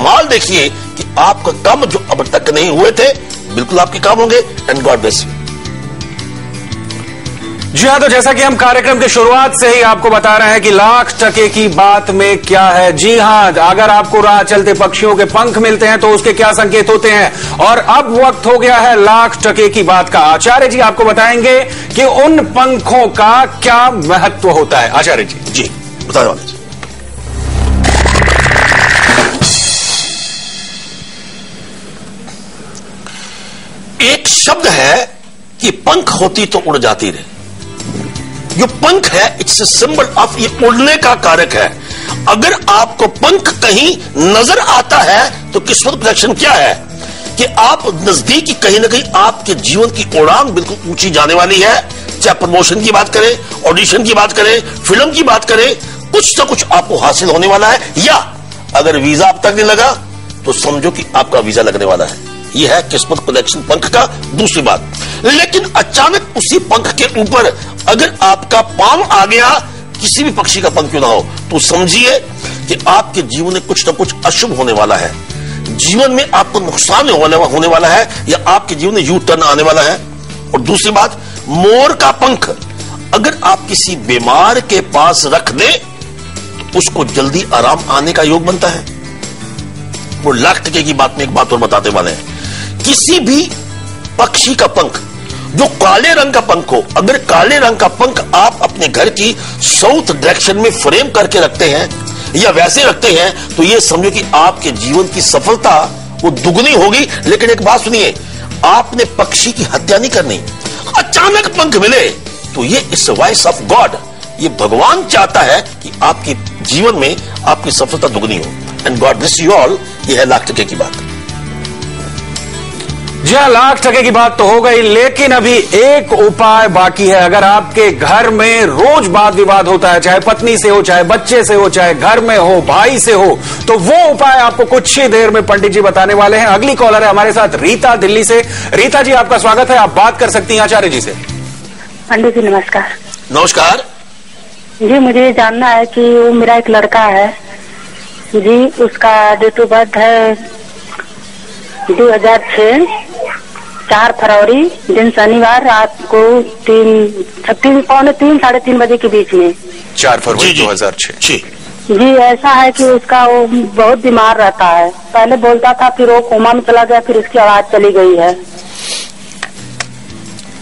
कमाल देखिए कि आपका काम जो अब तक नहीं हुए थे बिल्कुल आपके काम होंगे। And God bless you. जी हाँ, तो जैसा कि हम कार्यक्रम की शुरुआत से ही आपको बता रहे हैं कि लाख टके की बात में क्या है। जी हाँ, अगर आपको राह चलते पक्षियों के पंख मिलते हैं तो उसके क्या संकेत होते हैं। और अब वक्त हो गया है लाख टके की बात का। आचार्य जी आपको बताएंगे कि उन पंखों का क्या महत्व होता है। आचार्य जी। जी बताने वाले जी। एक शब्द है कि पंख होती तो उड़ जाती रहे। जो पंख है इट्स ए सिंबल ऑफ, ये उड़ने का कारक है। अगर आपको पंख कहीं नजर आता है तो किस्मत प्रोडक्शन क्या है कि आप नजदीकी कहीं ना कहीं आपके जीवन की उड़ान बिल्कुल ऊंची जाने वाली है। चाहे प्रमोशन की बात करें, ऑडिशन की बात करें, फिल्म की बात करें, कुछ ना कुछ आपको हासिल होने वाला है। या अगर वीजा अब तक नहीं लगा तो समझो कि आपका वीजा लगने वाला है। यह है किस्मत प्रोडक्शन पंख का। दूसरी बात, लेकिन अचानक उसी पंख के ऊपर अगर आपका पांव आ गया, किसी भी पक्षी का पंख क्यों ना हो, तो समझिए कि आपके जीवन में कुछ ना कुछ अशुभ होने वाला है। जीवन में आपको नुकसान होने वाला है या आपके जीवन में यू टर्न आने वाला है। और दूसरी बात, मोर का पंख अगर आप किसी बीमार के पास रख दें तो उसको जल्दी आराम आने का योग बनता है। वो लाख टके की बात में एक बात और बताते वाले हैं, किसी भी पक्षी का पंख जो काले रंग का पंख हो, अगर काले रंग का पंख आप अपने घर की साउथ डायरेक्शन में फ्रेम करके रखते हैं या वैसे रखते हैं तो यह समझो कि आपके जीवन की सफलता वो दुगनी होगी। लेकिन एक बात सुनिए, आपने पक्षी की हत्या नहीं करनी। अचानक पंख मिले तो ये इस वॉइस ऑफ गॉड, ये भगवान चाहता है कि आपके जीवन में आपकी सफलता दुगनी हो। And God bless you all. ये है लाख टके की बात। जी हाँ, लाख टके की बात तो हो गई, लेकिन अभी एक उपाय बाकी है। अगर आपके घर में रोज वाद विवाद होता है, चाहे पत्नी से हो, चाहे बच्चे से हो, चाहे घर में हो, भाई से हो, तो वो उपाय आपको कुछ ही देर में पंडित जी बताने वाले हैं। अगली कॉलर है हमारे साथ रीता दिल्ली से। रीता जी आपका स्वागत है, आप बात कर सकती हैं आचार्य जी से। पंडित जी नमस्कार। नमस्कार जी, मुझे जानना है कि वो मेरा एक लड़का है जी, उसका डेट ऑफ बर्थ है 2006, 4 फरवरी, दिन शनिवार, रात को 3:36 साढ़े 3 बजे के बीच में। 4 फरवरी 2006। जी, ऐसा है कि उसका वो बहुत बीमार रहता है। पहले बोलता था, फिर वो कोमा में चला गया, फिर उसकी आवाज चली गई है।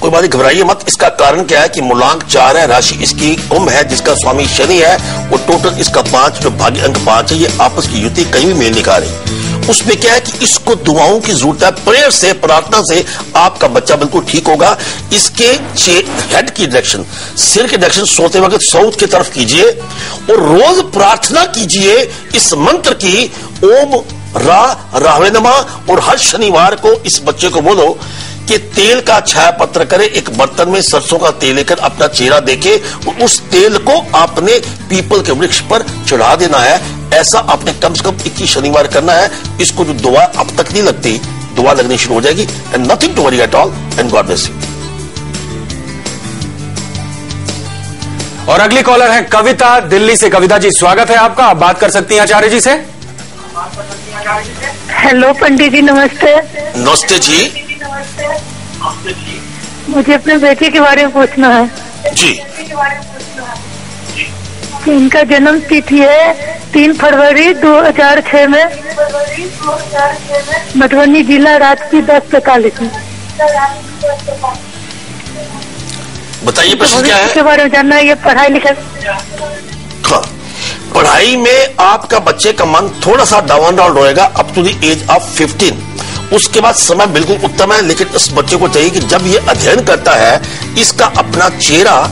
कोई बात नहीं, घबराइए मत। इसका कारण क्या है कि मूलांक 4 है, राशि इसकी कुंभ है, जिसका स्वामी शनि है। वो टोटल इसका 5, जो भाग्य अंक 5 है, ये आपस की युति कहीं भी मेल नहीं खा रही। उसमें क्या है कि इसको दुआओं की जरूरत है, प्रेयर से, प्रार्थना से आपका बच्चा बिल्कुल ठीक होगा। इसके हेड की डायरेक्शन, सिर की डायरेक्शन सोते वक्त साउथ की तरफ कीजिए और रोज प्रार्थना कीजिए इस मंत्र की, ओम राहवे नमः। और हर शनिवार को इस बच्चे को बोलो कि तेल का छाया पत्र करे, एक बर्तन में सरसों का तेल लेकर अपना चेहरा देखे और उस तेल को आपने पीपल के वृक्ष पर चढ़ा देना है। ऐसा आपने कम से कम 21 शनिवार करना है। इसको जो दुआ अब तक नहीं लगती, दुआ लगनी शुरू हो जाएगी। And nothing to worry at all. And God bless you. और अगली कॉलर है कविता दिल्ली से। कविता जी स्वागत है आपका, आप बात कर सकती हैं आचार्य जी से। हेलो पंडित जी नमस्ते। नमस्ते जी। मुझे अपने बेटे के बारे में पूछना है जी। इनका जन्म तिथि है 3 फरवरी 2006 में, मधुबनी जिला, रात की 10:45 में। बताइए प्रश्न क्या है? इसके बारे में जानना है। ये पढ़ाई लिखाई, हाँ, पढ़ाई में आपका बच्चे का मन थोड़ा सा डाउन रहेगा up to the age of 15। उसके बाद समय बिल्कुल उत्तम है, लेकिन इस बच्चे को चाहिए कि जब ये अध्ययन करता है, इसका अपना चेहरा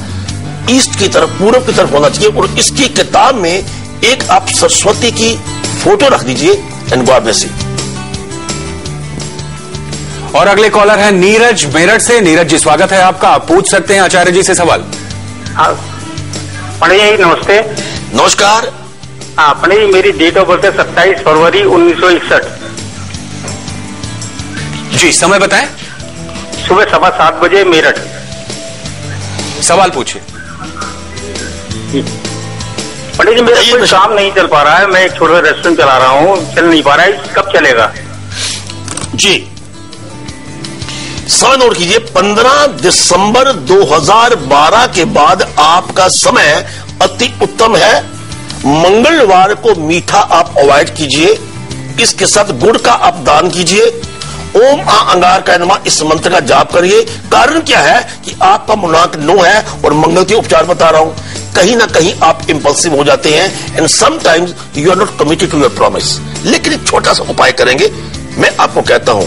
ईस्ट की तरफ, पूर्व की तरफ होना चाहिए। और इसकी किताब में एक आप सरस्वती की फोटो रख दीजिए। And God bless you. और अगले कॉलर है नीरज मेरठ से। नीरज जी स्वागत है आपका, आप पूछ सकते हैं आचार्य जी से सवाल। पंडित जी नमस्ते। नमस्कार। हाँ पंडित जी, मेरी डेट ऑफ बर्थ है 27 फरवरी 1961। जी समय बताएं। सुबह 7:15 बजे, मेरठ। सवाल पूछिए। पंडित जी मेरा कोई काम नहीं चल पा रहा है, मैं एक छोटा रेस्टोरेंट चला रहा हूँ, चल नहीं पा रहा है, कब चलेगा? जी समय नोट कीजिए, 15 दिसंबर 2012 के बाद आपका समय अति उत्तम है। मंगलवार को मीठा आप अवॉइड कीजिए, इसके साथ गुड़ का आप दान कीजिए। ओम आ अंगार का नमः इस मंत्र का जाप करिए। कारण क्या है कि आपका मुनाक 9 है और मंगल के उपचार बता रहा हूं। कहीं ना कहीं आप इंपल्सिव हो जाते हैं and sometimes you are not committed to your promise. लेकिन एक छोटा सा उपाय करेंगे, मैं आपको कहता हूं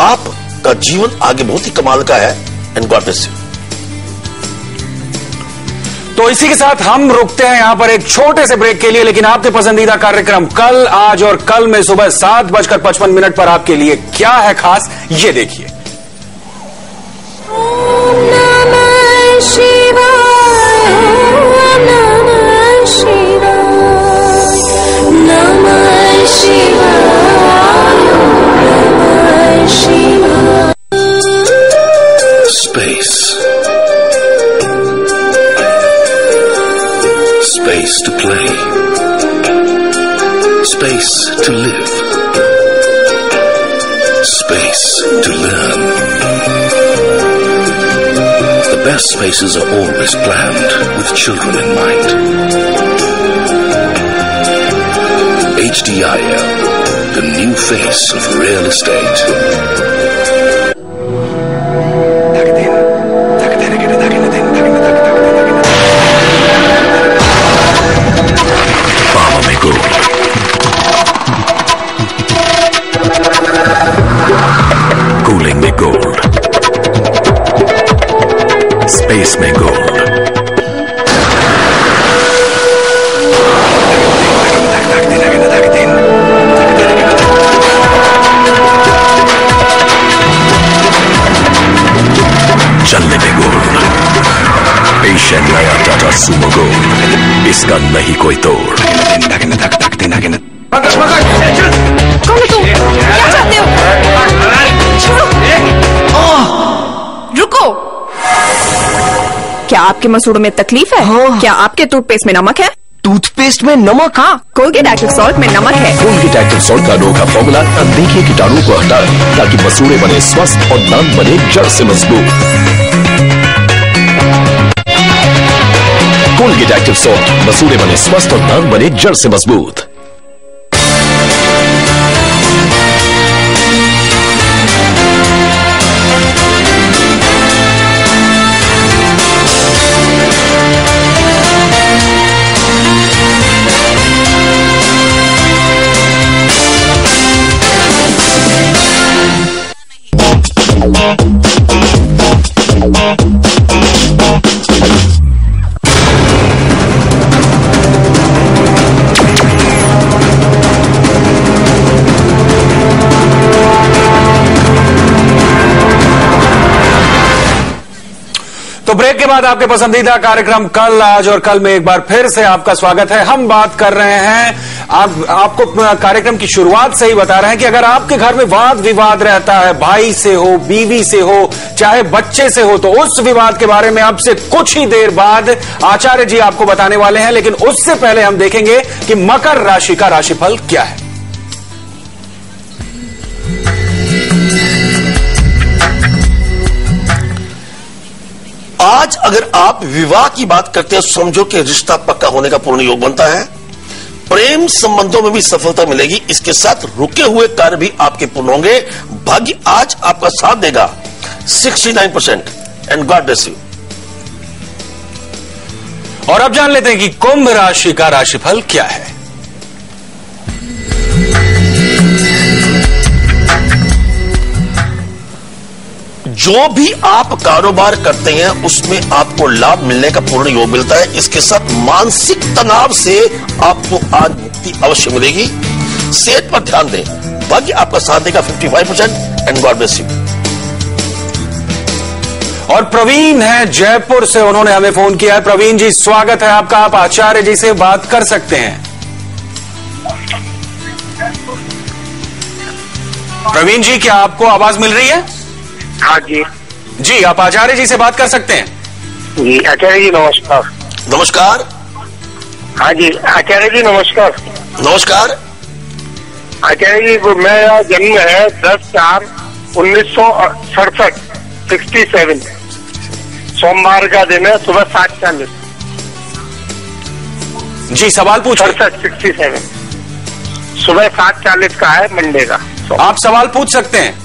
आपका जीवन आगे बहुत ही कमाल का है एंड गॉड ब्लेस यू। तो इसी के साथ हम रुकते हैं यहां पर एक छोटे से ब्रेक के लिए, लेकिन आपके पसंदीदा कार्यक्रम कल, आज और कल में सुबह 7:55 पर आपके लिए क्या है खास, ये देखिए। Space to play, space to live, space to learn. The best spaces are always planned with children in mind. HDIL, the new face of real estate. Cooling में gold, space में gold, चलने में gold, पेश है नया Tata Sumo gold, इसका नहीं कोई तोड़। कौन तुम? क्या चाहते हो? रुको, क्या आपके मसूड़ों में तकलीफ है? हाँ। क्या आपके टूथपेस्ट में नमक है? टूथपेस्ट में नमक? हाँ, कोलगेट एक्टिव सॉल्ट में नमक है। कोलगेट एक्टिव सॉल्ट का अनोखा फॉर्मूला अनदेखे कीटाणु को हटाए ताकि मसूड़े बने स्वस्थ और दांत बने जड़ से मजबूत। कोलगेट एक्टिव सॉल्ट, मसूड़े बने स्वस्थ और दांत बने जड़ से मजबूत। तो ब्रेक के बाद आपके पसंदीदा कार्यक्रम कल, आज और कल में एक बार फिर से आपका स्वागत है। हम बात कर रहे हैं, आपको कार्यक्रम की शुरुआत से ही बता रहे हैं कि अगर आपके घर में वाद विवाद रहता है, भाई से हो, बीवी से हो, चाहे बच्चे से हो, तो उस विवाद के बारे में अब से कुछ ही देर बाद आचार्य जी आपको बताने वाले हैं। लेकिन उससे पहले हम देखेंगे कि मकर राशि का राशिफल क्या है। आज अगर आप विवाह की बात करते हैं, समझो कि रिश्ता पक्का होने का पूर्ण योग बनता है। प्रेम संबंधों में भी सफलता मिलेगी, इसके साथ रुके हुए कार्य भी आपके पूर्ण होंगे। भाग्य आज आपका साथ देगा 69% एंड गॉड ब्लेस यू। और अब जान लेते हैं कि कुंभ राशि का राशिफल क्या है। जो भी आप कारोबार करते हैं उसमें आपको लाभ मिलने का पूर्ण योग मिलता है। इसके साथ मानसिक तनाव से आपको आज मुक्ति अवश्य मिलेगी। सेहत पर ध्यान दें, भाग्य आपका साथ देगा 55% एंड गॉड ब्लेस यू। और प्रवीण है जयपुर से, उन्होंने हमें फोन किया है। प्रवीण जी स्वागत है आपका, आप आचार्य जी से बात कर सकते हैं। प्रवीण जी क्या आपको आवाज मिल रही है? हाँ जी जी, आप आचार्य जी से बात कर सकते हैं। जी आचार्य जी नमस्कार। नमस्कार। हाँ जी आचार्य जी नमस्कार। नमस्कार। आचार्य जी मेरा जन्म है 10/4/1967 67 सोमवार का दिन है सुबह 7:40। जी सवाल पूछिए। 67 सुबह 7:40 का है मंडे का। आप सवाल पूछ सकते हैं।